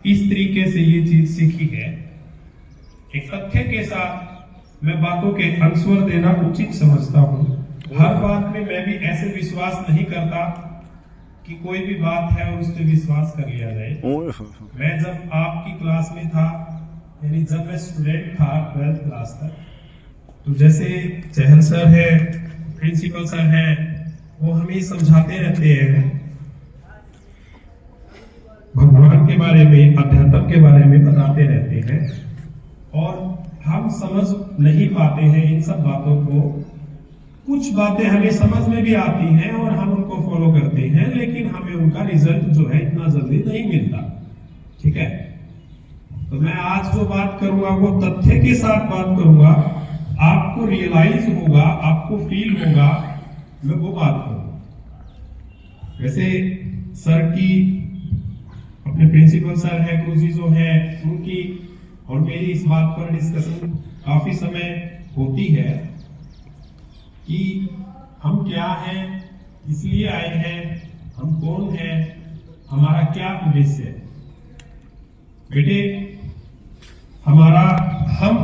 इस तरीके से ये चीज सीखी है। एक तथ्य के साथ मैं बातों के आंसर देना उचित समझता हूं। हर बात में मैं भी ऐसे विश्वास नहीं करता कि कोई भी बात है और उस पर विश्वास कर लिया जाए। मैं जब आपकी क्लास में था, यानी जब मैं स्टूडेंट था 12th क्लास तक, तो जैसे चहल सर है, प्रिंसिपल सर है, वो हमें समझाते रहते हैं भगवान के बारे में, अध्यात्म के बारे में बताते रहते हैं, और हम समझ नहीं पाते हैं इन सब बातों को। कुछ बातें हमें समझ में भी आती हैं और हम उनको फॉलो करते हैं, लेकिन हमें उनका रिजल्ट जो है इतना जल्दी नहीं मिलता। ठीक है, तो मैं आज जो बात करूंगा वो तथ्य के साथ बात करूंगा, आपको रियलाइज होगा, आपको फील होगा, मैं वो बात करूंगा। वैसे सर की, अपने प्रिंसिपल सर है, गुरुजी जो है, उनकी और मेरी इस बात पर डिस्कशन काफी समय होती है कि हम क्या हैं, इसलिए आए हैं, हम कौन हैं, हमारा क्या उद्देश्य है। बेटे, हमारा हम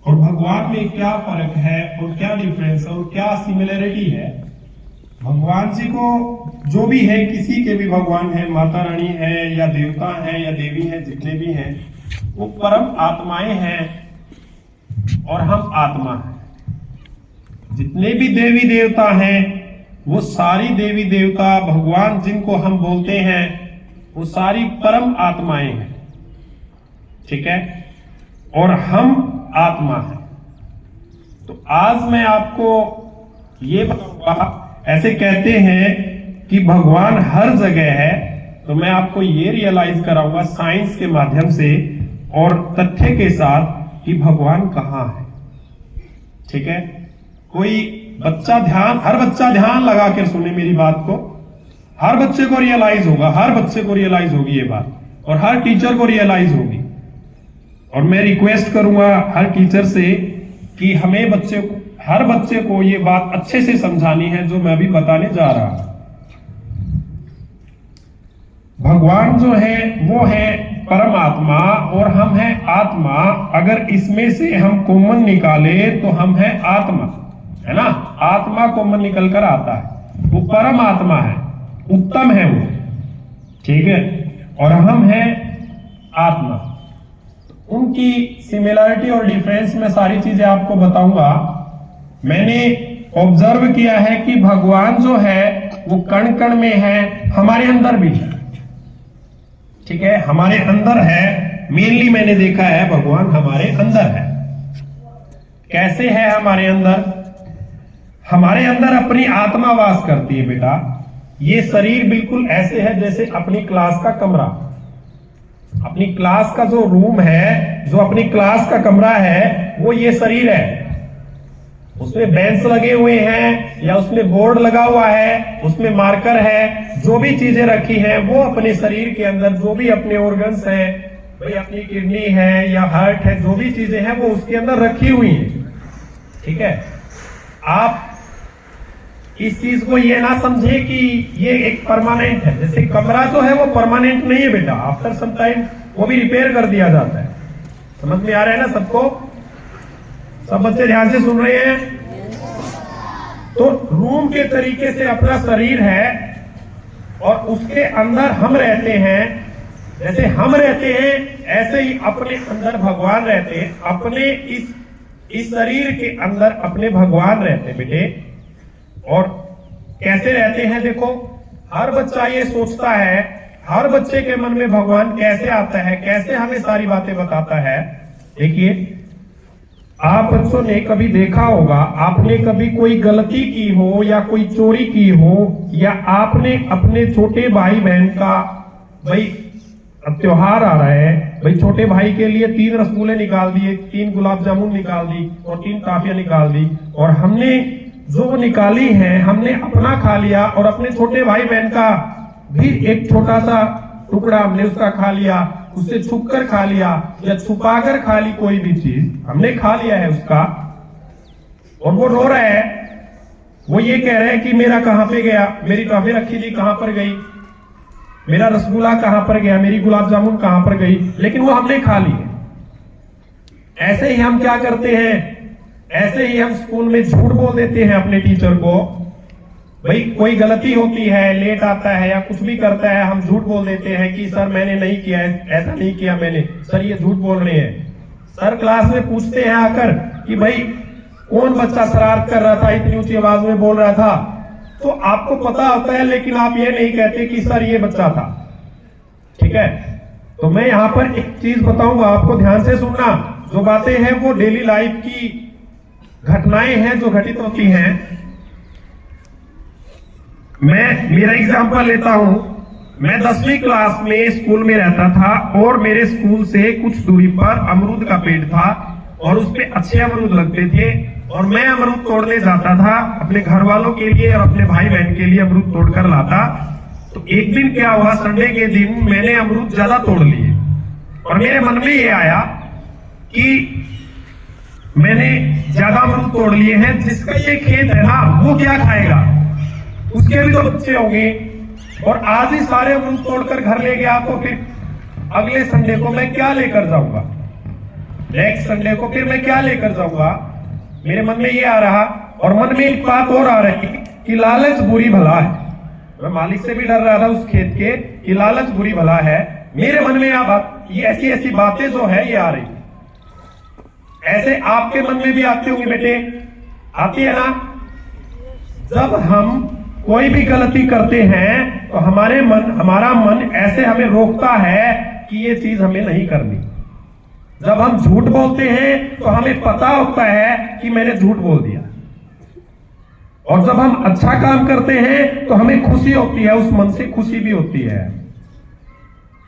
और भगवान में क्या फर्क है और क्या डिफरेंस है और क्या सिमिलरिटी है। भगवान जी को जो भी है, किसी के भी भगवान है, माता रानी है या देवता है या देवी है, जितने भी हैं वो परम आत्माएं हैं और हम आत्मा हैं। जितने भी देवी देवता हैं वो सारी देवी देवता, भगवान जिनको हम बोलते हैं, वो सारी परम आत्माएं हैं। ठीक है, और हम आत्मा है। तो आज मैं आपको ये बताऊंगा, ऐसे कहते हैं कि भगवान हर जगह है, तो मैं आपको ये रियलाइज कराऊंगा साइंस के माध्यम से और तथ्य के साथ कि भगवान कहाँ है। ठीक है, कोई बच्चा हर बच्चा ध्यान लगा कर सुने मेरी बात को। हर बच्चे को रियलाइज होगा, हर बच्चे को रियलाइज होगी ये बात, और हर टीचर को रियलाइज होगी। और मैं रिक्वेस्ट करूंगा हर टीचर से कि हमें हर बच्चे को ये बात अच्छे से समझानी है जो मैं अभी बताने जा रहा हूं। भगवान जो है वो है परमात्मा और हम हैं आत्मा। अगर इसमें से हम कॉमन निकाले तो हम हैं आत्मा, है ना। आत्मा कॉमन निकल कर आता है, वो परमात्मा है, उत्तम है वो। ठीक है, और हम हैं आत्मा। उनकी सिमिलरिटी और डिफरेंस में सारी चीजें आपको बताऊंगा। मैंने ऑब्जर्व किया है कि भगवान जो है वो कण कण में है, हमारे अंदर भी है। ठीक है, हमारे अंदर है। मेनली मैंने देखा है भगवान हमारे अंदर है। कैसे है हमारे अंदर? हमारे अंदर अपनी आत्मा वास करती है बेटा। ये शरीर बिल्कुल ऐसे है जैसे अपनी क्लास का कमरा, अपनी क्लास का जो रूम है, जो अपनी क्लास का कमरा है, वो ये शरीर है। उसमें बेंच लगे हुए हैं या उसमें बोर्ड लगा हुआ है, उसमें मार्कर है, जो भी चीजें रखी हैं वो अपने शरीर के अंदर, जो भी अपने ऑर्गन्स हैं, भाई अपनी किडनी है या हार्ट है, जो भी चीजें हैं वो उसके अंदर रखी हुई हैं। ठीक है, आप इस चीज को ये ना समझे कि ये एक परमानेंट है। जैसे कमरा जो है वो परमानेंट नहीं है बेटा, आफ्टर सम टाइम वो भी रिपेयर कर दिया जाता है। समझ में आ रहा है ना सबको? सब बच्चे ध्यान से सुन रहे हैं? तो रूम के तरीके से अपना शरीर है और उसके अंदर हम रहते हैं। जैसे हम रहते हैं ऐसे ही अपने अंदर भगवान रहते हैं। अपने इस शरीर के अंदर अपने भगवान रहते हैं बेटे। और कैसे रहते हैं? देखो, हर बच्चा ये सोचता है, हर बच्चे के मन में भगवान कैसे आता है, कैसे हमें सारी बातें बताता है। देखिए, आप बच्चों ने कभी देखा होगा, आपने कभी कोई गलती की हो या कोई चोरी की हो, या आपने अपने छोटे भाई बहन का, भाई त्योहार आ रहा है, भाई छोटे भाई के लिए 3 रसगुल्ले निकाल दिए, 3 गुलाब जामुन निकाल दी और 3 टाफियां निकाल दी, और हमने जो निकाली है हमने अपना खा लिया और अपने छोटे भाई बहन का भी एक छोटा सा टुकड़ा हमने उसका खा लिया, उससे छुप कर खा लिया या छुपा कर खा ली, कोई भी चीज हमने खा लिया है उसका, और वो रो रहा है। वो ये कह रहा है कि मेरा कहां पे गया, मेरी टॉफी रखी थी कहां पर गई, मेरा रसगुल्ला कहां पर गया, मेरी गुलाब जामुन कहां पर गई, लेकिन वो हमने खा ली। ऐसे ही हम क्या करते हैं, ऐसे ही हम स्कूल में झूठ बोल देते हैं अपने टीचर को। भाई कोई गलती होती है, लेट आता है या कुछ भी करता है, हम झूठ बोल देते हैं कि सर मैंने नहीं किया है, ऐसा नहीं किया मैंने, सर ये झूठ बोल रहे हैं। सर क्लास में पूछते हैं आकर कि भाई कौन बच्चा शरारत कर रहा था, इतनी ऊंची आवाज में बोल रहा था, तो आपको पता होता है, लेकिन आप ये नहीं कहते कि सर ये बच्चा था। ठीक है, तो मैं यहां पर एक चीज बताऊंगा, आपको ध्यान से सुनना। जो बातें हैं वो डेली लाइफ की घटनाएं हैं जो घटित होती हैं। मैं मेरा एग्जांपल लेता हूं। मैं 10वीं क्लास में स्कूल में रहता था और मेरे स्कूल से कुछ दूरी पर अमरूद का पेड़ था और उस पे अच्छे अमरूद लगते थे और मैं अमरूद तोड़ने जाता था अपने घर वालों के लिए और अपने भाई बहन के लिए अमरूद तोड़कर लाता। तो एक दिन क्या हुआ, संडे के दिन मैंने अमरूद ज्यादा तोड़ लिए और मेरे मन में ये आया कि मैंने ज्यादा अमरूद तोड़ लिए हैं, जिसका ये खेत है ना वो क्या खाएगा, उसके भी तो बच्चे होंगे, और आज ही सारे अमरूद तोड़कर घर ले गया तो फिर अगले संडे को मैं क्या लेकर जाऊंगा, नेक्स्ट संडे को फिर मैं क्या लेकर जाऊंगा। मेरे मन में ये आ रहा और मन में एक बात और आ रही कि लालच बुरी भला है। मैं मालिक से भी डर रहा था उस खेत के कि लालच बुरी भला है। मेरे मन में ये ऐसी ऐसी बातें जो है ये आ रही। ऐसे आपके मन में भी आते होंगे बेटे, आती है ना। जब हम कोई भी गलती करते हैं तो हमारा मन ऐसे हमें रोकता है कि ये चीज हमें नहीं करनी। जब हम झूठ बोलते हैं तो हमें पता होता है कि मैंने झूठ बोल दिया, और जब हम अच्छा काम करते हैं तो हमें खुशी होती है, उस मन से खुशी भी होती है।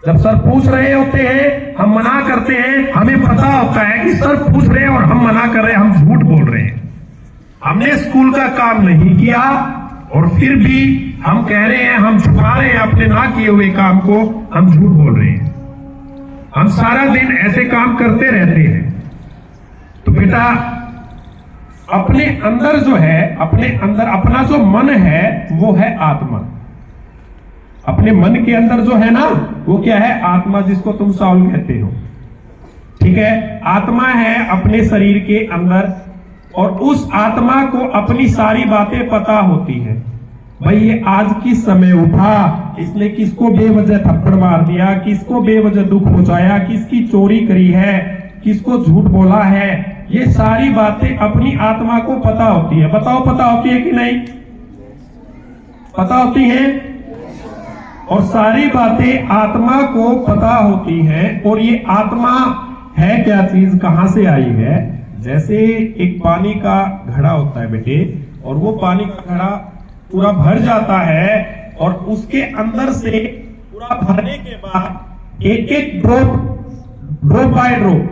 जब सर पूछ रहे होते हैं, हम मना करते हैं, हमें पता होता है कि सर पूछ रहे हैं और हम मना कर रहे हैं, हम झूठ बोल रहे हैं। हमने स्कूल का काम नहीं किया और फिर भी हम कह रहे हैं, हम छुपा रहे हैं अपने ना किए हुए काम को, हम झूठ बोल रहे हैं। हम सारा दिन ऐसे काम करते रहते हैं। तो बेटा अपने अंदर जो है, अपने अंदर अपना जो मन है वो है आत्मा। अपने मन के अंदर जो है ना वो क्या है, आत्मा, जिसको तुम साउल कहते हो। ठीक है, आत्मा है अपने शरीर के अंदर, और उस आत्मा को अपनी सारी बातें पता होती है। भाई ये आज किस समय उठा, इसने किसको बेवजह थप्पड़ मार दिया, किसको बेवजह दुख पहुंचाया, किसकी चोरी करी है, किसको झूठ बोला है, ये सारी बातें अपनी आत्मा को पता होती है। बताओ पता होती है कि नहीं? पता होती है। और सारी बातें आत्मा को पता होती हैं। और ये आत्मा है क्या चीज, कहां से आई है? जैसे एक पानी का घड़ा होता है बेटे, और वो पानी का घड़ा पूरा भर जाता है और उसके अंदर से पूरा भरने के बाद एक एक ड्रॉप बाय ड्रॉप,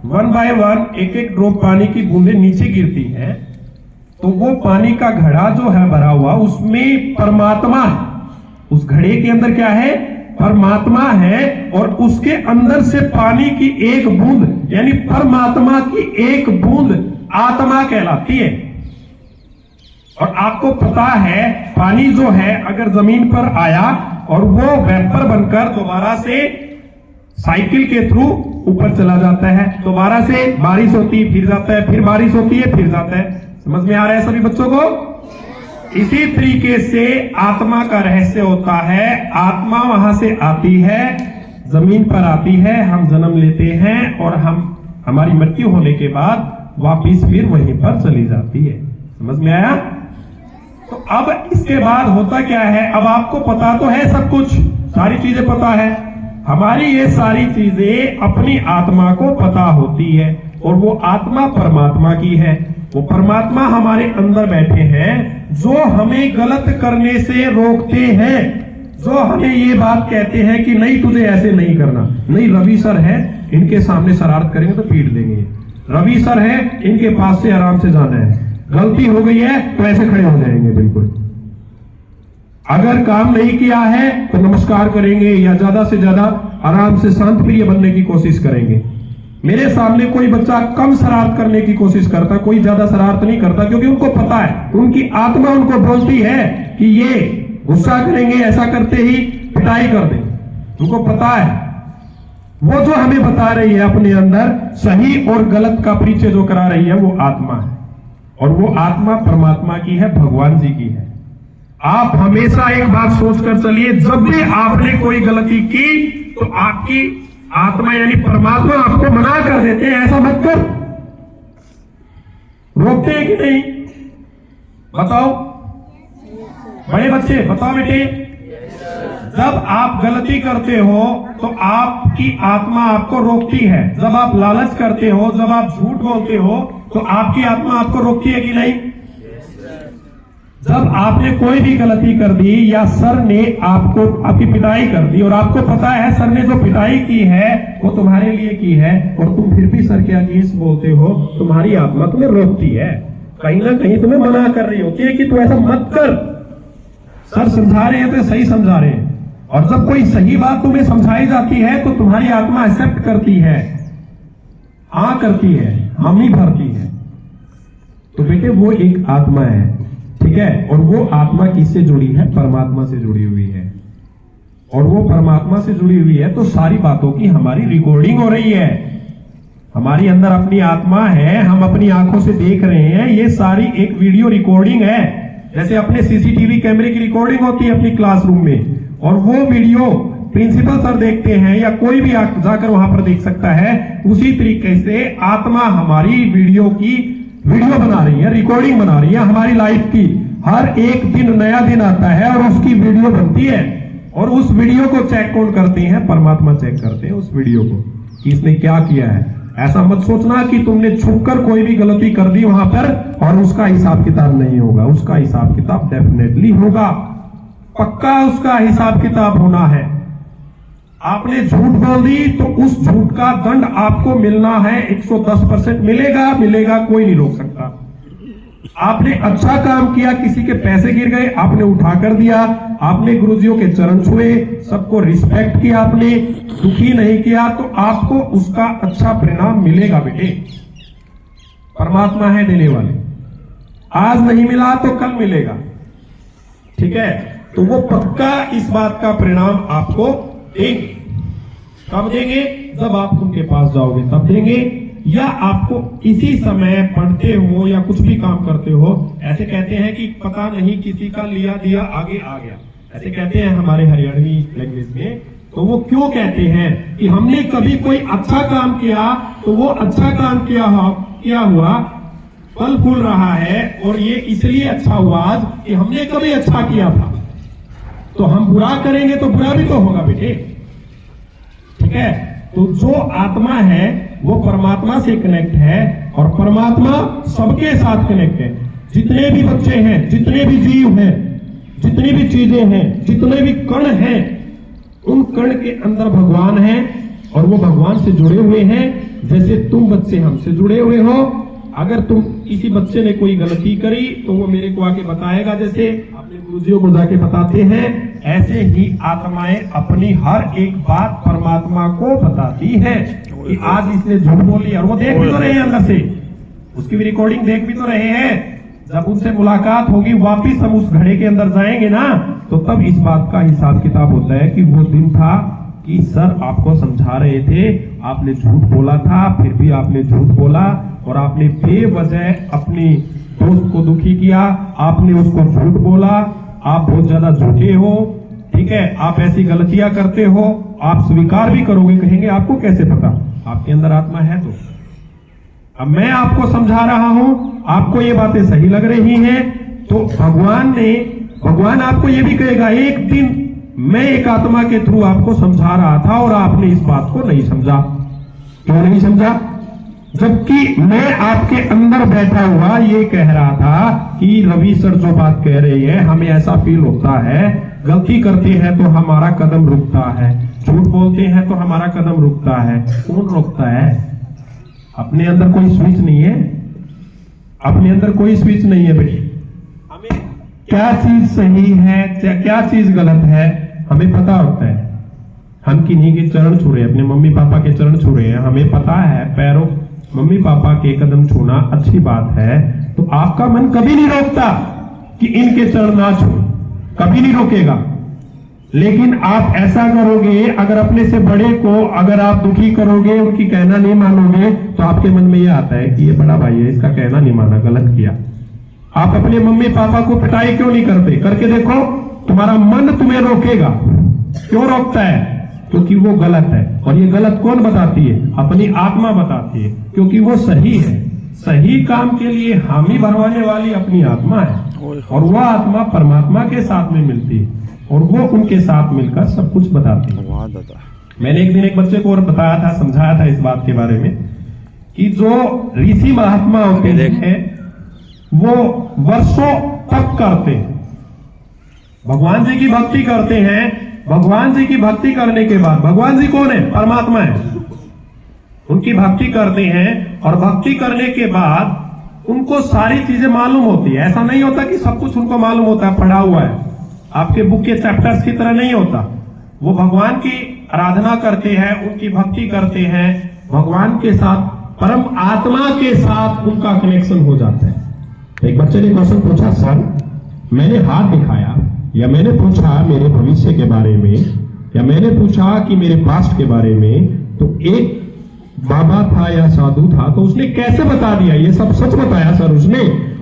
1 बाय 1 एक एक ड्रॉप पानी की बूंदें नीचे गिरती हैं। तो वो पानी का घड़ा जो है भरा हुआ, उसमें परमात्मा है। उस घड़े के अंदर क्या है? परमात्मा है। और उसके अंदर से पानी की एक बूंद, यानी परमात्मा की एक बूंद आत्मा कहलाती है। और आपको पता है पानी जो है अगर जमीन पर आया और वो वेपर बनकर दोबारा से साइकिल के थ्रू ऊपर चला जाता है, दोबारा से बारिश होती है फिर जाता है, फिर बारिश होती है फिर जाता है। समझ में आ रहा है सभी बच्चों को? इसी तरीके से आत्मा का रहस्य होता है। आत्मा वहां से आती है, जमीन पर आती है, हम जन्म लेते हैं और हमारी मृत्यु होने के बाद वापिस फिर वहीं पर चली जाती है। समझ में आया? तो अब इसके बाद होता क्या है? अब आपको पता तो है सब कुछ, सारी चीजें पता है। हमारी ये सारी चीजें अपनी आत्मा को पता होती है, और वो आत्मा परमात्मा की है। वो परमात्मा हमारे अंदर बैठे हैं जो हमें गलत करने से रोकते हैं, जो हमें ये बात कहते हैं कि नहीं तुझे ऐसे नहीं करना। नहीं, रवि सर है, इनके सामने शरारत करेंगे तो पीट देंगे। रवि सर है, इनके पास से आराम से जाना है। गलती हो गई है तो ऐसे खड़े हो जाएंगे बिल्कुल। अगर काम नहीं किया है तो नमस्कार करेंगे या ज्यादा से ज्यादा आराम से शांत प्रिय बनने की कोशिश करेंगे। मेरे सामने कोई बच्चा कम शरारत करने की कोशिश करता, कोई ज्यादा शरारत नहीं करता, क्योंकि उनको पता है, उनकी आत्मा उनको बोलती है कि ये गुस्सा करेंगे, ऐसा करते ही पिटाई कर देंगे। उनको पता है वो जो हमें बता रही है अपने अंदर सही और गलत का परिचय जो करा रही है वो आत्मा है, और वो आत्मा परमात्मा की है, भगवान जी की है। आप हमेशा एक बात सोचकर चलिए, जब भी आपने कोई गलती की तो आपकी आत्मा यानी परमात्मा आपको मना कर देते हैं, ऐसा मत कर। रोकते हैं कि नहीं? बताओ बड़े बच्चे, बताओ बेटे। जब आप गलती करते हो तो आपकी आत्मा आपको रोकती है। जब आप लालच करते हो, जब आप झूठ बोलते हो तो आपकी आत्मा आपको रोकती है कि नहीं? जब आपने कोई भी गलती कर दी या सर ने आपको आपकी पिटाई कर दी और आपको पता है सर ने जो पिटाई की है वो तुम्हारे लिए की है और तुम फिर भी सर के अगेंस्ट बोलते हो, तुम्हारी आत्मा तुम्हें रोकती है, कहीं ना कहीं तुम्हें मना कर रही होती है कि तू ऐसा मत कर। सर समझा रहे हैं तो सही समझा रहे हैं, और जब कोई सही बात तुम्हें समझाई जाती है तो तुम्हारी आत्मा एक्सेप्ट करती है, हाँ करती है, हामी भरती है। तो बेटे वो एक आत्मा है, ठीक है। और वो आत्मा किससे जुड़ी है? परमात्मा से जुड़ी हुई है। और वो परमात्मा से जुड़ी हुई है तो सारी बातों की हमारी रिकॉर्डिंग हो रही है। हमारी अंदर अपनी आत्मा है, हम अपनी आंखों से देख रहे हैं, ये सारी एक वीडियो रिकॉर्डिंग है। जैसे अपने सीसीटीवी कैमरे की रिकॉर्डिंग होती है अपनी क्लासरूम में, और वो वीडियो प्रिंसिपल सर देखते हैं या कोई भी जाकर वहां पर देख सकता है। उसी तरीके से आत्मा हमारी वीडियो बना रही है, रिकॉर्डिंग बना रही है हमारी लाइफ की। हर एक दिन नया दिन आता है और उसकी वीडियो बनती है, और उस वीडियो को चेक कौन करते हैं? परमात्मा चेक करते हैं उस वीडियो को कि इसने क्या किया है। ऐसा मत सोचना कि तुमने छुपकर कोई भी गलती कर दी वहां पर और उसका हिसाब किताब नहीं होगा। उसका हिसाब किताब डेफिनेटली होगा, पक्का उसका हिसाब किताब होना है। आपने झूठ बोल दी तो उस झूठ का दंड आपको मिलना है, 110% मिलेगा, कोई नहीं रोक सकता। आपने अच्छा काम किया, किसी के पैसे गिर गए, आपने उठा कर दिया, आपने गुरुजियों के चरण छुए, सबको रिस्पेक्ट किया, आपने दुखी नहीं किया, तो आपको उसका अच्छा परिणाम मिलेगा बेटे। परमात्मा है देने वाले, आज नहीं मिला तो कल मिलेगा, ठीक है। तो वो पक्का इस बात का परिणाम आपको देंगे। कब देंगे? जब आप उनके पास जाओगे तब देंगे, या आपको इसी समय पढ़ते हो या कुछ भी काम करते हो। ऐसे कहते हैं कि पता नहीं किसी का लिया दिया आगे आ गया, ऐसे कहते हैं हमारे हरियाणवी लैंग्वेज में। तो वो क्यों कहते हैं कि हमने कभी कोई अच्छा काम किया तो वो अच्छा काम किया हुआ फल फूल रहा है, और ये इसलिए अच्छा हुआ आज कि हमने कभी अच्छा किया था। तो हम बुरा करेंगे तो बुरा भी तो होगा बेटे, ठीक है। तो जो आत्मा है वो परमात्मा से कनेक्ट है, और परमात्मा सबके साथ कनेक्ट है। जितने भी बच्चे हैं, जितने भी जीव हैं, जितनी भी चीजें हैं, जितने भी कण हैं, उन कण के अंदर भगवान है, और वो भगवान से जुड़े हुए हैं। जैसे तुम बच्चे हमसे जुड़े हुए हो, अगर तुम किसी बच्चे ने कोई गलती करी तो वो मेरे को आके बताएगा, जैसे अपने गुरुजियों को जाके बताते हैं, ऐसे ही आत्माएं अपनी हर एक बात परमात्मा को बताती हैं कि आज इसने झूठ बोली, और वो देख भी तो रहे हैं अंदर से, उसकी भी रिकॉर्डिंग देख भी तो रहे हैं। जब उनसे मुलाकात होगी, वापिस हम उस घड़े के अंदर जाएंगे ना, तो तब इस बात का हिसाब किताब होता है कि वो दिन था कि सर आपको समझा रहे थे, आपने झूठ बोला था, फिर भी आपने झूठ बोला, और आपने बेवजह अपनी दोस्त को दुखी किया, आपने उसको झूठ बोला, आप बहुत ज्यादा झूठे हो, ठीक है, आप ऐसी गलतियां करते हो, आप स्वीकार भी करोगे, कहेंगे आपको कैसे पता? आपके अंदर आत्मा है। तो अब मैं आपको समझा रहा हूं, आपको ये बातें सही लग रही हैं, तो भगवान आपको ये भी कहेगा, एक दिन मैं एक आत्मा के थ्रू आपको समझा रहा था और आपने इस बात को नहीं समझा। क्यों नहीं समझा? जबकि मैं आपके अंदर बैठा हुआ ये कह रहा था कि रवि सर जो बात कह रहे हैं, हमें ऐसा फील होता है, गलती करते हैं तो हमारा कदम रुकता है, झूठ बोलते हैं तो हमारा कदम रुकता है। कौन रोकता है? अपने अंदर कोई स्विच नहीं है, अपने अंदर कोई स्विच नहीं है बेटी। हमें क्या चीज सही है, क्या चीज गलत है, हमें पता होता है। हम किन्हीं के चरण छू रहे हैं, अपने मम्मी पापा के चरण छू रहे हैं, हमें पता है पैरों मम्मी पापा के कदम छूना अच्छी बात है, तो आपका मन कभी नहीं रोकता कि इनके चरण ना छू, कभी नहीं रोकेगा। लेकिन आप ऐसा करोगे, अगर अपने से बड़े को अगर आप दुखी करोगे, उनकी कहना नहीं मानोगे, तो आपके मन में यह आता है कि ये बड़ा भाई है, इसका कहना नहीं माना, गलत किया। आप अपने मम्मी पापा को पिटाई क्यों नहीं करते? करके देखो, तुम्हारा मन तुम्हें रोकेगा। क्यों रोकता है? क्योंकि वो गलत है। और ये गलत कौन बताती है? अपनी आत्मा बताती है, क्योंकि वो सही है। सही काम के लिए हामी भरवाने वाली अपनी आत्मा है, और वह आत्मा परमात्मा के साथ में मिलती है, और वो उनके साथ मिलकर सब कुछ बताती है। मैंने एक दिन एक बच्चे को और बताया था, समझाया था इस बात के बारे में कि जो ऋषि महात्मा होते हैं वो वर्षों तप करते हैं, भगवान जी की भक्ति करते हैं। भगवान जी की भक्ति करने के बाद, भगवान जी कौन है? परमात्मा है। उनकी भक्ति करते हैं, और भक्ति करने के बाद उनको सारी चीजें मालूम होती है। ऐसा नहीं होता कि सब कुछ उनको मालूम होता है, पढ़ा हुआ है, आपके बुक के चैप्टर्स की तरह नहीं होता। वो भगवान की आराधना करते हैं, उनकी भक्ति करते हैं, भगवान के साथ, परम आत्मा के साथ उनका कनेक्शन हो जाता है। एक बच्चे ने क्वेश्चन पूछा, सर मैंने हाथ दिखाया, या मैंने पूछा मेरे भविष्य के बारे में, या मैंने पूछा कि मेरे पास्ट के बारे में, तो एक बाबा था या साधु था, तो उसने कैसे बता दिया? ये सब सच बताया सर उसने।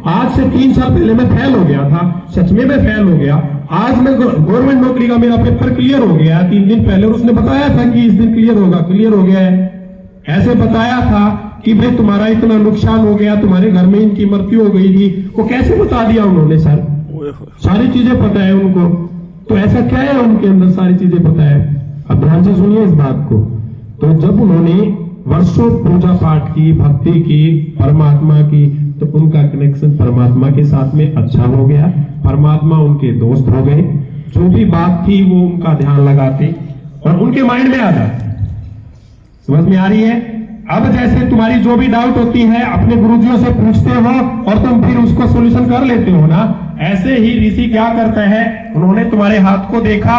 आज से 3 साल पहले मैं फेल हो गया था, सच में मैं फेल हो गया। आज मैं गवर्नमेंट नौकरी का मेरा पेपर क्लियर हो गया 3 दिन पहले, उसने बताया था कि इस दिन क्लियर होगा, क्लियर हो गया है। ऐसे बताया था कि भाई तुम्हारा इतना नुकसान हो गया, तुम्हारे घर में इनकी मृत्यु हो गई थी, वो कैसे बता दिया उन्होंने? सर सारी चीजें पता है उनको। तो ऐसा क्या है उनके अंदर सारी चीजें पता है? अब ध्यान से सुनिए इस बात को। तो जब उन्होंने वर्षों पूजा पाठ की, भक्ति की, परमात्मा की, तो उनका कनेक्शन परमात्मा के साथ में अच्छा हो गया, परमात्मा उनके दोस्त हो गए। जो भी बात थी वो उनका ध्यान लगाते और उनके माइंड में आ जाते। समझ में आ रही है? अब जैसे तुम्हारी जो भी डाउट होती है अपने गुरुजियों से पूछते हो और तुम फिर उसको सोल्यूशन कर लेते हो ना, ऐसे ही ऋषि क्या करते हैं, उन्होंने तुम्हारे हाथ को देखा,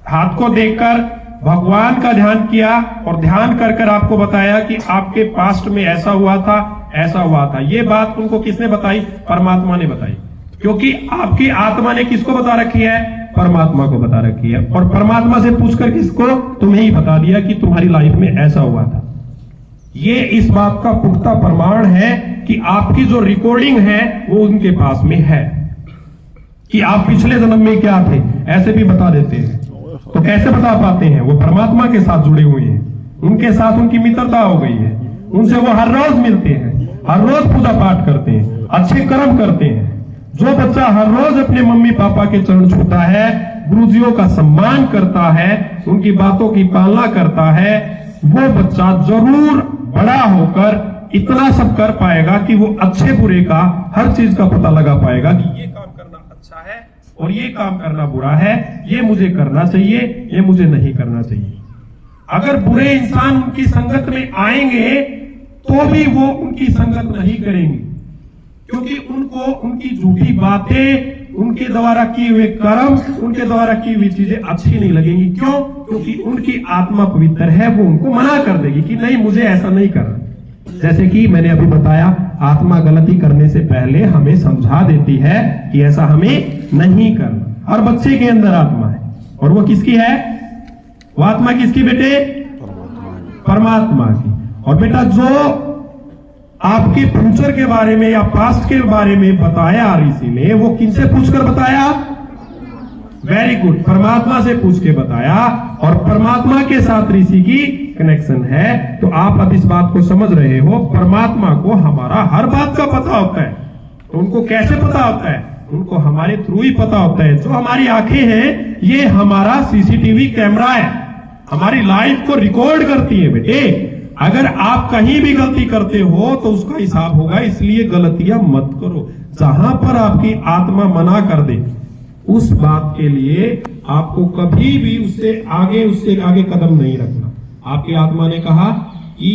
हाथ को देखकर भगवान का ध्यान किया, और ध्यान कर कर आपको बताया कि आपके पास्ट में ऐसा हुआ था, ऐसा हुआ था। ये बात उनको किसने बताई? परमात्मा ने बताई। क्योंकि आपकी आत्मा ने किसको बता रखी है? परमात्मा को बता रखी है। और परमात्मा से पूछकर किसको? तुम्हें ही बता दिया कि तुम्हारी लाइफ में ऐसा हुआ था। ये इस बात का पुख्ता प्रमाण है कि आपकी जो रिकॉर्डिंग है वो उनके पास में है, कि आप पिछले जन्म में क्या थे, ऐसे भी बता देते हैं। तो कैसे बता पाते हैं? वो परमात्मा के साथ जुड़े हुए हैं, उनके साथ उनकी मित्रता हो गई है, उनसे वो हर रोज मिलते हैं, हर रोज पूजा पाठ करते हैं, अच्छे कर्म करते हैं। जो बच्चा हर रोज अपने मम्मी पापा के चरण छूता है, गुरुजियों का सम्मान करता है, उनकी बातों की पालना करता है, वो बच्चा जरूर बड़ा होकर इतना सब कर पाएगा कि वो अच्छे बुरे का, हर चीज का पता लगा पाएगा कि ये काम करना अच्छा है और ये काम करना बुरा है, ये मुझे करना चाहिए, ये मुझे नहीं करना चाहिए। अगर बुरे इंसान उनकी संगत में आएंगे तो भी वो उनकी संगत नहीं करेंगे, क्योंकि उनको उनकी झूठी बातें, उनके द्वारा किए हुए कर्म, उनके द्वारा की हुई चीजें अच्छी नहीं लगेंगी। क्यों? क्योंकि उनकी आत्मा पवित्र है, वो उनको मना कर देगी कि नहीं, मुझे ऐसा नहीं करना। जैसे कि मैंने अभी बताया, आत्मा गलती करने से पहले हमें समझा देती है कि ऐसा हमें नहीं करना। हर बच्चे के अंदर आत्मा है, और वो किसकी है? वो आत्मा किसकी बेटे? परमात्मा की। और बेटा जो आपके फ्यूचर के बारे में या पास्ट के बारे में बताया ऋषि ने, वो किनसे पूछकर बताया? वेरी गुड, परमात्मा से पूछ के बताया, और परमात्मा के साथ ऋषि की कनेक्शन है। तो आप अब इस बात को समझ रहे हो, परमात्मा को हमारा हर बात का पता होता है। तो उनको कैसे पता होता है? उनको हमारे थ्रू ही पता होता है। जो हमारी आंखें हैं, ये हमारा सीसीटीवी कैमरा है, हमारी लाइफ को रिकॉर्ड करती है। बेटे अगर आप कहीं भी गलती करते हो तो उसका हिसाब होगा, इसलिए गलतियां मत करो। जहां पर आपकी आत्मा मना कर दे, उस बात के लिए आपको कभी भी उससे आगे कदम नहीं रखना। आपकी आत्मा ने कहा कि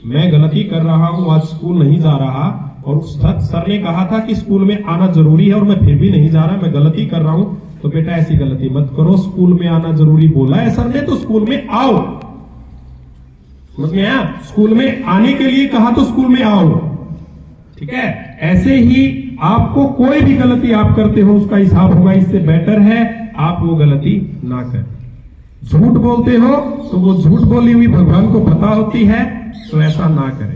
मैं गलती कर रहा हूं, आज स्कूल नहीं जा रहा, और सर ने कहा था कि स्कूल में आना जरूरी है और मैं फिर भी नहीं जा रहा, मैं गलती कर रहा हूं, तो बेटा ऐसी गलती मत करो। स्कूल में आना जरूरी बोला है सर ने, तो स्कूल में आओ। समझ में आया? स्कूल में आने के लिए कहा तो स्कूल में आओ, ठीक है? ऐसे ही आपको कोई भी गलती आप करते हो उसका हिसाब होगा। इससे बेटर है आप वो गलती ना करें। झूठ बोलते हो तो वो झूठ बोली हुई भगवान को पता होती है, तो ऐसा ना करें।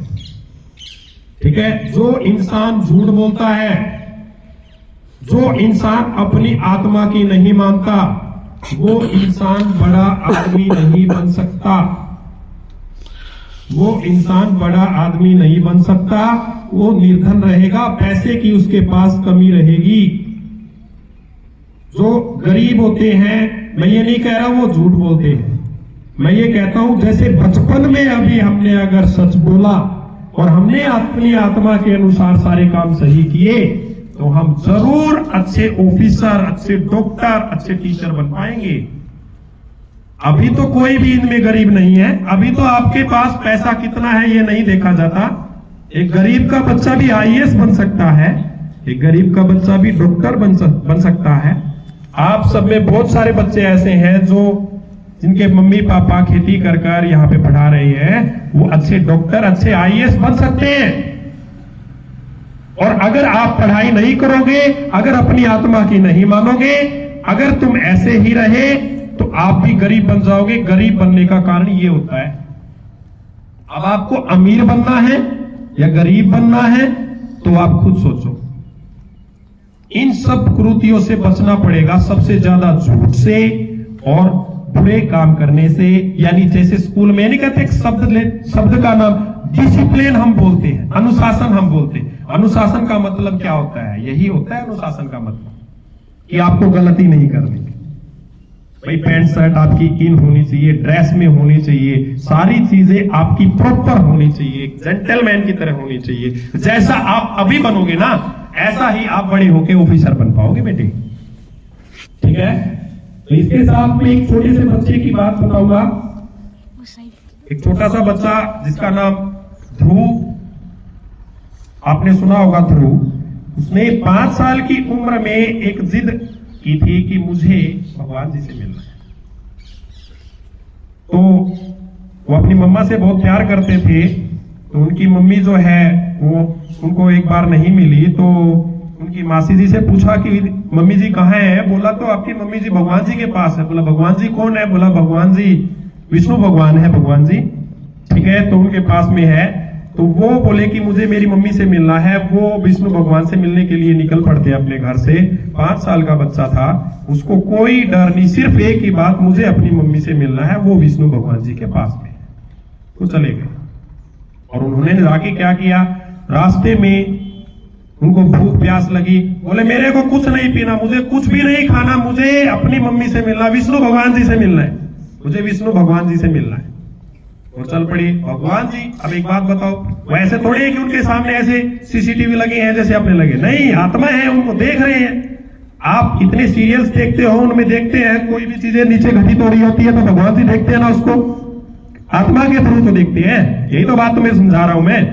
ठीक है, जो इंसान झूठ बोलता है, जो इंसान अपनी आत्मा की नहीं मानता, वो इंसान बड़ा आदमी नहीं बन सकता। वो इंसान बड़ा आदमी नहीं बन सकता। वो निर्धन रहेगा, पैसे की उसके पास कमी रहेगी। जो गरीब होते हैं, मैं ये नहीं कह रहा वो झूठ बोलते हैं, मैं ये कहता हूं जैसे बचपन में अभी हमने अगर सच बोला और हमने अपनी आत्मा के अनुसार सारे काम सही किए, तो हम जरूर अच्छे ऑफिसर, अच्छे डॉक्टर, अच्छे टीचर बन पाएंगे। अभी तो कोई भी इनमें गरीब नहीं है। अभी तो आपके पास पैसा कितना है ये नहीं देखा जाता। एक गरीब का बच्चा भी आईएएस बन सकता है, एक गरीब का बच्चा भी डॉक्टर बन सकता है। आप सब में बहुत सारे बच्चे ऐसे हैं जो जिनके मम्मी पापा खेती कर कर यहाँ पे पढ़ा रहे हैं, वो अच्छे डॉक्टर, अच्छे आईएएस बन सकते हैं। और अगर आप पढ़ाई नहीं करोगे, अगर अपनी आत्मा की नहीं मानोगे, अगर तुम ऐसे ही रहे, तो आप भी गरीब बन जाओगे। गरीब बनने का कारण ये होता है। अब आपको अमीर बनना है या गरीब बनना है, तो आप खुद सोचो। इन सब कुरीतियों से बचना पड़ेगा, सबसे ज्यादा झूठ से और बुरे काम करने से। यानी जैसे स्कूल में नहीं कहते, शब्द का नाम डिसिप्लिन हम बोलते हैं, अनुशासन हम बोलते हैं। अनुशासन का मतलब क्या होता है? यही होता है अनुशासन का मतलब, कि आपको गलती नहीं करनी। भाई पैंट शर्ट आपकी इन होनी चाहिए, ड्रेस में होनी चाहिए, सारी चीजें आपकी प्रॉपर होनी चाहिए, जेंटलमैन की तरह होनी चाहिए। जैसा आप अभी बनोगे ना, ऐसा ही आप बड़े होके ऑफिसर बन पाओगे बेटे। ठीक है, तो इसके साथ में एक छोटे से बच्चे की बात बताऊंगा। एक छोटा सा बच्चा जिसका नाम ध्रुव, आपने सुना होगा ध्रुव। उसने 5 साल की उम्र में एक जिद की थी कि मुझे भगवान जी से मिलना है। तो वो अपनी मम्मा से बहुत प्यार करते थे। तो उनकी मम्मी जो है वो उनको एक बार नहीं मिली, तो उनकी मासी जी से पूछा कि मम्मी जी कहाँ है? बोला तो आपकी मम्मी जी भगवान जी के पास है। बोला भगवान जी कौन है? बोला भगवान जी विष्णु भगवान है भगवान जी। ठीक है, तो उनके पास में है। तो वो बोले कि मुझे मेरी मम्मी से मिलना है। वो विष्णु भगवान से मिलने के लिए निकल पड़ते अपने घर से। 5 साल का बच्चा था, उसको कोई डर नहीं, सिर्फ एक ही बात, मुझे अपनी मम्मी से मिलना है, वो विष्णु भगवान जी के पास में। तो चले गए और उन्होंने जाके क्या किया, रास्ते में उनको भूख प्यास लगी। बोले मेरे को कुछ नहीं पीना, मुझे कुछ भी नहीं खाना, मुझे अपनी मम्मी से मिलना, विष्णु भगवान जी से मिलना है, मुझे विष्णु भगवान जी से मिलना है। वो चल पड़ी। भगवान जी अब एक बात बताओ, वो ऐसे थोड़ी है कि उनके सामने ऐसे सीसीटीवी लगे हैं जैसे अपने लगे, नहीं, आत्मा है, उनको देख रहे हैं। आप इतने सीरियल्स देखते हो, उनमें देखते हैं कोई भी चीजें नीचे घटित हो रही होती है तो भगवान जी देखते हैं ना उसको, आत्मा के थ्रू तो देखते हैं। यही तो बात तुम्हें समझा रहा हूं मैं।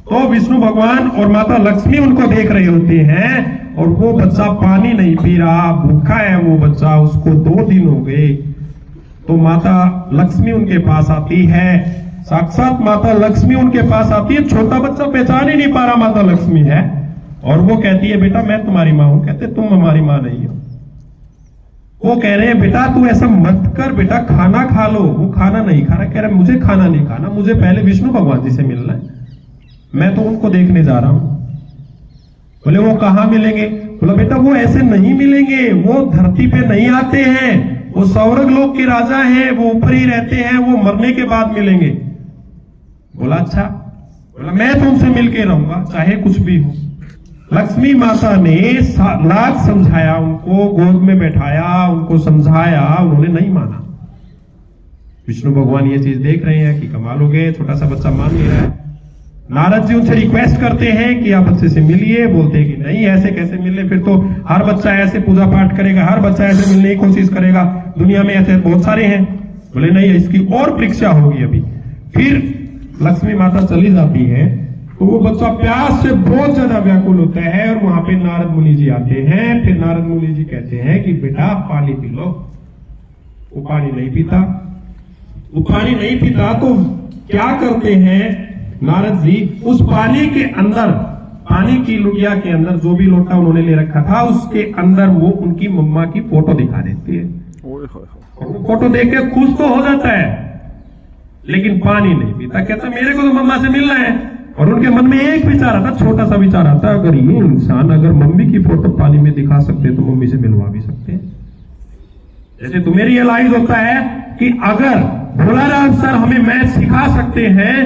तो विष्णु भगवान और माता लक्ष्मी उनको देख रहे होते हैं और वो बच्चा पानी नहीं पी रहा, भूखा है वो बच्चा, उसको 2 दिन हो गए। तो माता लक्ष्मी उनके पास आती है, साक्षात माता लक्ष्मी उनके पास आती है। छोटा बच्चा पहचान ही नहीं पा रहा माता लक्ष्मी है, और वो कहती है बेटा मैं तुम्हारी माँ हूं। कहते तुम हमारी माँ नहीं हो। वो कह रहे हैं बेटा तू ऐसा मत कर, बेटा खाना खा लो। वो खाना नहीं खा रहा, कह रहा मुझे खाना नहीं खाना, मुझे पहले विष्णु भगवान जी से मिलना है, मैं तो उनको देखने जा रहा हूं। बोले वो कहां मिलेंगे? बोला बेटा वो ऐसे नहीं मिलेंगे, वो धरती पे नहीं आते हैं, वो स्वर्ग लोक के राजा हैं, वो ऊपर ही रहते हैं, वो मरने के बाद मिलेंगे। बोला अच्छा। बोला मैं तुमसे मिलके रहूंगा चाहे कुछ भी हो। लक्ष्मी माता ने लाख समझाया, उनको गोद में बैठाया, उनको समझाया, उन्होंने नहीं माना। विष्णु भगवान ये चीज देख रहे हैं कि कमाल हो गए, छोटा सा बच्चा मान नहीं रहा है। नारद जी उनसे रिक्वेस्ट करते हैं कि आप बच्चे से मिलिए। बोलते हैं कि नहीं ऐसे कैसे मिले, फिर तो हर बच्चा ऐसे पूजा पाठ करेगा, हर बच्चा ऐसे मिलने की कोशिश करेगा, दुनिया में ऐसे बहुत सारे हैं। बोले नहीं, इसकी और परीक्षा होगी अभी। फिर लक्ष्मी माता चली जाती है तो वो बच्चा प्यास से बहुत ज्यादा व्याकुल होता है और वहां पे नारद मुनि जी आते हैं। फिर नारद मुनि जी कहते हैं कि बेटा पानी पी लो। वो पानी नहीं पीता। वो पानी नहीं पीता तो क्या करते हैं नारद जी, उस पानी के अंदर पानी की लुटिया के अंदर जो भी लोटा उन्होंने ले रखा था उसके अंदर वो उनकी मम्मा की फोटो दिखा देती है। वो फोटो देख के खुश तो हो जाता है लेकिन पानी नहीं पीता। कहता मेरे को तो मम्मा से मिलना है। और उनके मन में एक विचार आता, छोटा सा विचार आता, अगर ये इंसान अगर मम्मी की फोटो पानी में दिखा सकते हैं तो मम्मी से मिलवा भी सकते हैं। जैसे तुम्हें रियलाइज होता है कि अगर भोलाराम सर हमें मैथ सिखा सकते हैं,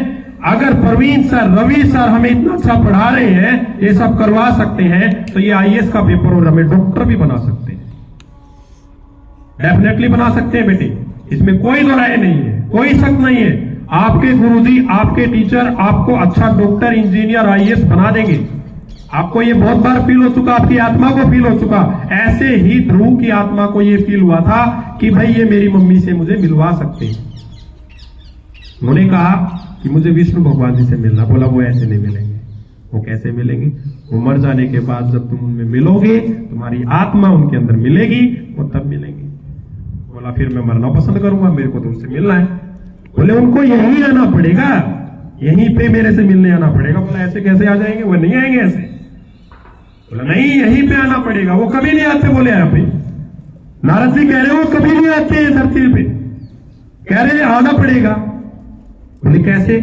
अगर प्रवीण सर, रवि सर हमें इतना अच्छा पढ़ा रहे हैं, ये सब करवा सकते हैं, तो ये आईएएस का पेपर और हमें डॉक्टर भी बना सकते हैं। डेफिनेटली बना सकते हैं बेटे, इसमें कोई दो राय नहीं है, कोई शक नहीं है। आपके गुरुजी, आपके टीचर आपको अच्छा डॉक्टर, इंजीनियर, आईएएस बना देंगे। आपको ये बहुत बार फील हो चुका, आपकी आत्मा को फील हो चुका। ऐसे ही ध्रुव की आत्मा को ये फील हुआ था कि भाई ये मेरी मम्मी से मुझे मिलवा सकते हैं। उन्होंने कहा कि मुझे विष्णु भगवान जी से मिलना। बोला वो ऐसे नहीं मिलेंगे। वो कैसे मिलेंगे? वो मर जाने के बाद जब तुम उनमें मिलोगे, तुम्हारी आत्मा उनके अंदर मिलेगी, वो तब मिलेंगे। बोला फिर मैं मरना पसंद करूंगा, मेरे को तुमसे मिलना है। बोले उनको यहीं आना पड़ेगा, यहीं पे मेरे से मिलने आना पड़ेगा। बोला ऐसे कैसे आ जाएंगे? वो नहीं आएंगे ऐसे। बोला नहीं, यहीं पे आना पड़ेगा। वो कभी नहीं आते। बोले यहाँ पे नारद जी कह रहे हो कभी नहीं आते हैं धरती पे, कह रहे आना पड़ेगा। बोले कैसे?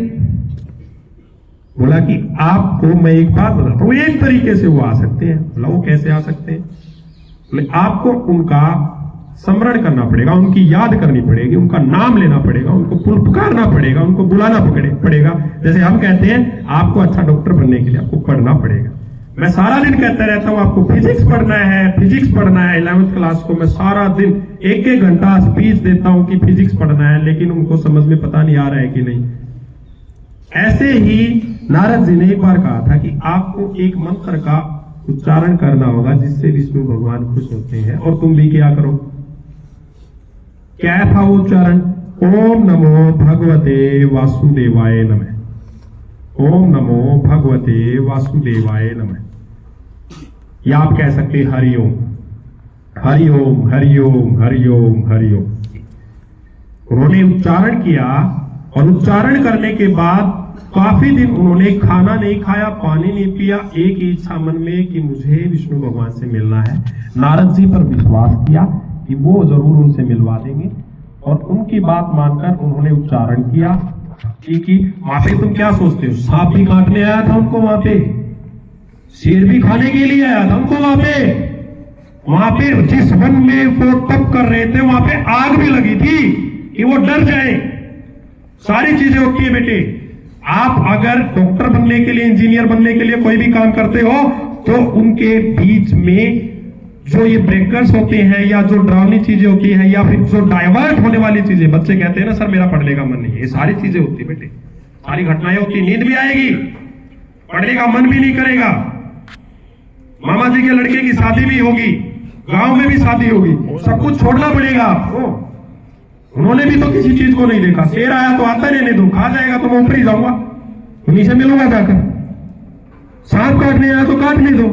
बोला कि आपको मैं एक बात बताता हूं, एक तरीके से वो आ सकते हैं। बोला वो कैसे आ सकते हैं? बोले आपको उनका स्मरण करना पड़ेगा, उनकी याद करनी पड़ेगी, उनका नाम लेना पड़ेगा, उनको पुकारना पड़ेगा, उनको बुलाना पड़ेगा। जैसे हम कहते हैं आपको अच्छा डॉक्टर बनने के लिए आपको पढ़ना पड़ेगा। मैं सारा दिन कहता रहता हूं आपको फिजिक्स पढ़ना है, फिजिक्स पढ़ना है। 11th क्लास को मैं सारा दिन एक घंटा स्पीच देता हूं कि फिजिक्स पढ़ना है, लेकिन उनको समझ में पता नहीं आ रहा है कि नहीं। ऐसे ही नारद जी ने एक बार कहा था कि आपको एक मंत्र का उच्चारण करना होगा जिससे विष्णु भगवान खुश होते हैं, और तुम भी क्या करो। क्या था वो उच्चारण? ओम नमो भगवते वासुदेवाय नमः। ओम नमो भगवते वासुदेवाय नमः। या आप कह सकते हैं हरिओम, हरिओम, हरिओम, हरिओम, हरिओम। उन्होंने उच्चारण किया और उच्चारण करने के बाद काफी दिन उन्होंने खाना नहीं खाया, पानी नहीं पिया। एक ही इच्छा मन में कि मुझे विष्णु भगवान से मिलना है। नारद जी पर विश्वास किया कि वो जरूर उनसे मिलवा देंगे, और उनकी बात मानकर उन्होंने उच्चारण किया कि वहां पे तुम क्या सोचते हो, सांप भी काटने आया था उनको वहां पे, शेर भी खाने के लिए आया था उनको वहां पे जिस वन में वो तप कर रहे थे वहां पे आग भी लगी थी कि वो डर जाए। सारी चीजें होती है बेटे। आप अगर डॉक्टर बनने के लिए, इंजीनियर बनने के लिए कोई भी काम करते हो तो उनके बीच में जो ये ब्रेकर्स होते हैं या जो डरावनी चीजें होती हैं या फिर जो डाइवर्ट होने वाली चीजें, बच्चे कहते हैं ना सर मेरा पढ़ने का मन नहीं है, ये सारी चीजें होती है बेटे, सारी घटनाएं होती। नींद भी आएगी, पढ़ने का मन भी नहीं करेगा। मामा जी के लड़के की शादी भी होगी, गांव में भी शादी होगी, सब कुछ छोड़ना पड़ेगा आपको। उन्होंने भी तो किसी चीज को नहीं देखा। शेर आया तो आता रहने दो, खा जाएगा तो मैं ऊपर ही जाऊंगा, उन्हीं से मिलूंगा जाकर। सांप काटने आया तो काटने दो,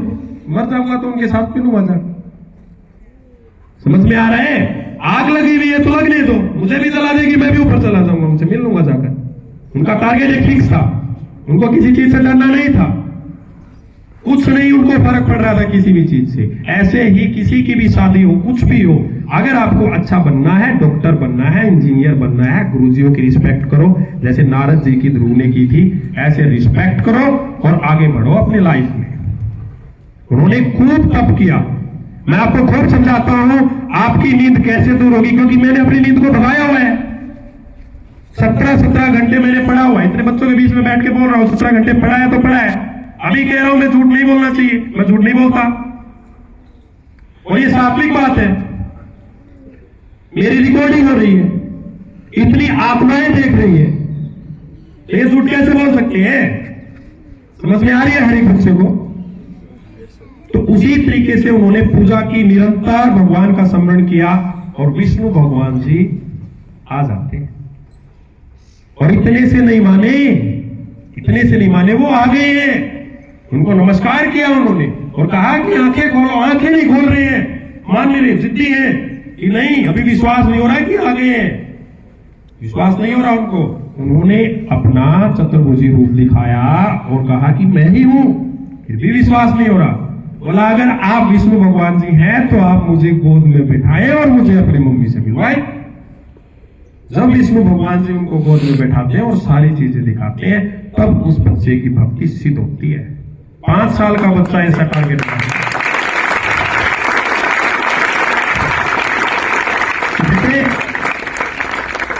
मर जाऊंगा तो उनके साथ मिलूंगा जाकर। समझ में आ रहा है? आग लगी हुई है तो लगने दो, मुझे भी जला देगी, मैं भी ऊपर चला जाऊंगा, उनसे मिल लूंगा जाकर। उनका टारगेट एक फिक्स था, उनको किसी चीज से डरना नहीं था, कुछ नहीं उनको फर्क पड़ रहा था किसी भी चीज से। ऐसे ही किसी की भी शादी हो, कुछ भी हो, अगर आपको अच्छा बनना है, डॉक्टर बनना है, इंजीनियर बनना है, गुरुजियों की रिस्पेक्ट करो, जैसे नारद जी की ध्रुव ने की थी, ऐसे रिस्पेक्ट करो और आगे बढ़ो अपने लाइफ में। उन्होंने खूब तप किया। मैं आपको खूब समझाता हूं आपकी नींद कैसे दूर होगी, क्योंकि मैंने अपनी नींद को भगाया हुआ है। 17 घंटे मैंने पढ़ा हुआ है। इतने बच्चों के बीच में बैठ के बोल रहा हूं 17 घंटे पढ़ा है तो पढ़ा है। अभी कह रहा हूं मैं झूठ नहीं बोलना चाहिए, मैं झूठ नहीं बोलता, और ये सात्विक बात है। मेरी रिकॉर्डिंग हो रही है, इतनी आत्माएं देख रही है, ये झूठ कैसे बोल सकते हैं? समझ में आ रही है हर एक बच्चे को? तो उसी तरीके से उन्होंने पूजा की, निरंतर भगवान का स्मरण किया, और विष्णु भगवान जी आ जाते हैं। और इतने से नहीं माने, इतने से नहीं माने, वो आ गए हैं। उनको नमस्कार किया उन्होंने और कहा कि आंखें खोलो। आंखें नहीं खोल रहे हैं, मान ले रहे, जिद्दी है कि नहीं, अभी विश्वास नहीं हो रहा है कि आ गए हैं, विश्वास नहीं हो रहा उनको। उन्होंने अपना चतुर्भुजी रूप दिखाया और कहा कि मैं ही हूं, फिर भी विश्वास नहीं हो रहा। बोला अगर आप विष्णु भगवान जी हैं तो आप मुझे गोद में बिठाएं और मुझे अपनी मम्मी से मिलवाएं। जब विष्णु भगवान जी उनको गोद में बैठाते हैं और सारी चीजें दिखाते हैं, तब उस बच्चे की भक्ति सिद्ध होती है। 5 साल का बच्चा ऐसा टारगेट बनाता है।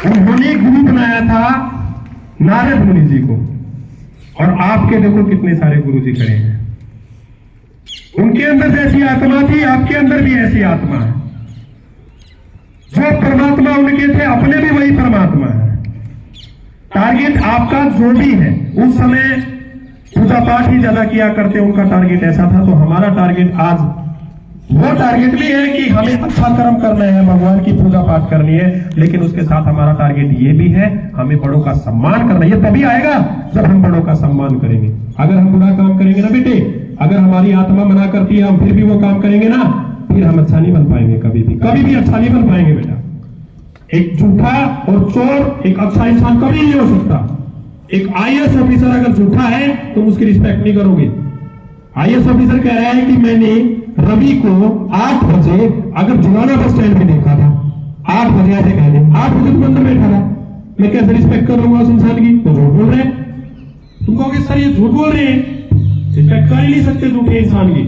उन्होंने गुरु बनाया था नारद मुनि जी को, और आपके देखो कितने सारे गुरु जी खड़े हैं। उनके अंदर जैसी आत्मा थी, आपके अंदर भी ऐसी आत्मा है। जो परमात्मा उनके थे, अपने भी वही परमात्मा है। टारगेट आपका जो भी है, उस समय पूजा पाठ ही ज्यादा किया करते, उनका टारगेट ऐसा था। तो हमारा टारगेट आज वो टारगेट भी है कि हमें अच्छा कर्म करना है, भगवान की पूजा पाठ करनी है, लेकिन उसके साथ हमारा टारगेट ये भी है, हमें बड़ों का सम्मान करना है। ये तभी आएगा जब हम बड़ों का सम्मान करेंगे। अगर हम बुरा काम करेंगे ना बेटे, अगर हमारी आत्मा मना करती है, हम फिर भी वो काम करेंगे ना, फिर हम अच्छा नहीं बन पाएंगे, कभी भी अच्छा नहीं बन पाएंगे बेटा। एक झूठा और चोर एक अच्छा इंसान कभी नहीं हो सकता। एक IAS ऑफिसर अगर झूठा है तो उसकी रिस्पेक्ट नहीं करोगे। IAS ऑफिसर कह रहा है कि मैंने रवि को 8 बजे अगर जुलाना बस स्टैंड पे देखा था, 8 बजे ऐसे कह दे, 8 बजे तुम अंदर बैठा था, मैं कैसे रिस्पेक्ट करूंगा उस इंसान की? तो झूठ बोल रहे हैं। तुम कहोगे सर ये झूठ बोल रहे हैं, रिस्पेक्ट कर ही नहीं सकते झूठे इंसान की।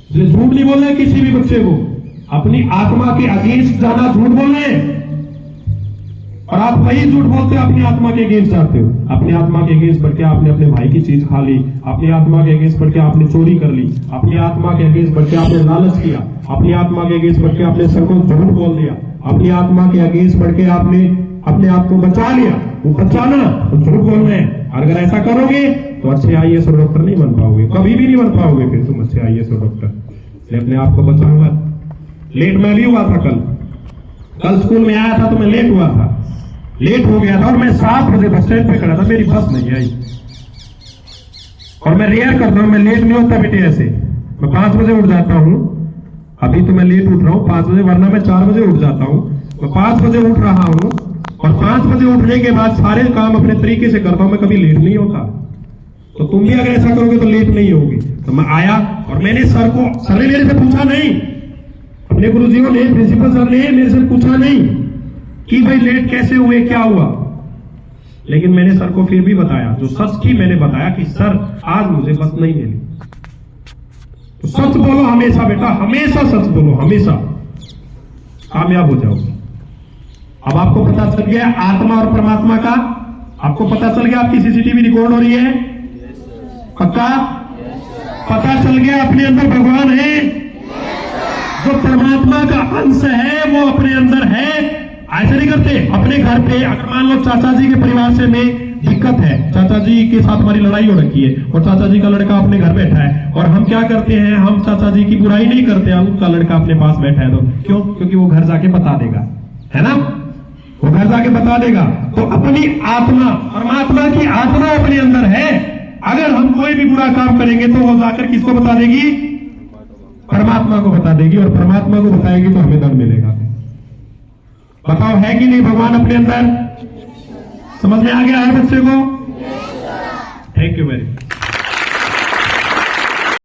इसलिए झूठ नहीं बोलना है किसी भी बच्चे को। अपनी आत्मा के अगेंस्ट जाना झूठ बोलना है, और आप वही झूठ बोलते हो अपनी आत्मा के अगेंस्ट जाते हो। अपनी आत्मा के अगेंस्ट बढ़ के आपने अपने भाई की चीज खा ली, अपनी आत्मा के अगेंस्ट बढ़ के आपने चोरी कर ली, अपनी आत्मा के अगेंस्ट बढ़ के आपने लालच किया, अपनी आत्मा के अगेंस्ट बढ़ के आपने सर को झूठ बोल दिया, अपनी आत्मा के अगेंस्ट बढ़ के आपने अपने आप को बचा लिया। वो बचाना तो झूठ बोलना है। अगर ऐसा करोगे तो अच्छे IAS और डॉक्टर नहीं बन पाओगे, कभी भी नहीं बन पाओगे फिर तुम अच्छे IAS और डॉक्टर। इसलिए अपने आप को बचाऊंगा। लेट मैं भी हुआ था, कल स्कूल में आया था तो मैं लेट हुआ था, लेट हो गया था, और मैं 7 बजे बस स्टैंड पे खड़ा था, मेरी बस नहीं आई। और मैं रेयर करता हूं, मैं लेट नहीं होता बेटे ऐसे, मैं 5 बजे उठ जाता हूं। अभी तो मैं लेट उठ रहा हूं 5 बजे, वरना मैं 4 बजे उठ जाता हूं। मैं 5 बजे उठ रहा हूं, और 5 बजे उठने के बाद सारे काम अपने तरीके से करता हूं, मैं कभी लेट नहीं होता। तो तुम भी अगर ऐसा करोगे तो लेट नहीं होगी। तो मैं आया और मैंने सर ने मेरे से पूछा नहीं, अपने गुरुजियों ने, प्रिंसिपल सर ने मेरे से पूछा नहीं कि भाई लेट कैसे हुए, क्या हुआ। लेकिन मैंने सर को फिर भी बताया, जो सच थी मैंने बताया कि सर आज मुझे बस नहीं मिली। तो सच बोलो हमेशा बेटा, हमेशा सच बोलो, हमेशा कामयाब हो जाओगे। अब आपको पता चल गया आत्मा और परमात्मा का, आपको पता चल गया आपकी CCTV रिकॉर्ड हो रही है, पक्का? पता चल गया अपने अंदर भगवान है, जो परमात्मा का अंश है वो अपने अंदर है। ऐसा नहीं करते अपने घर पे, अगर मान लो चाचा जी के परिवार से में दिक्कत है, चाचा जी के साथ हमारी लड़ाई हो रखी है और चाचा जी का लड़का अपने घर बैठा है, और हम क्या करते हैं, हम चाचा जी की बुराई नहीं करते, उनका लड़का अपने पास बैठा है तो क्यों? क्योंकि वो घर जाके बता देगा, है ना, वो घर जाके बता देगा। तो अपनी आत्मा, परमात्मा की आत्मा अपने अंदर है। अगर हम कोई भी बुरा काम करेंगे तो वो जाकर किसको बता देगी? परमात्मा को बता देगी, और परमात्मा को बताएगी तो हमें दंड मिलेगा। बताओ है कि नहीं भगवान अपने अंदर? समझ में आ गया है बच्चे को? Thank you very much.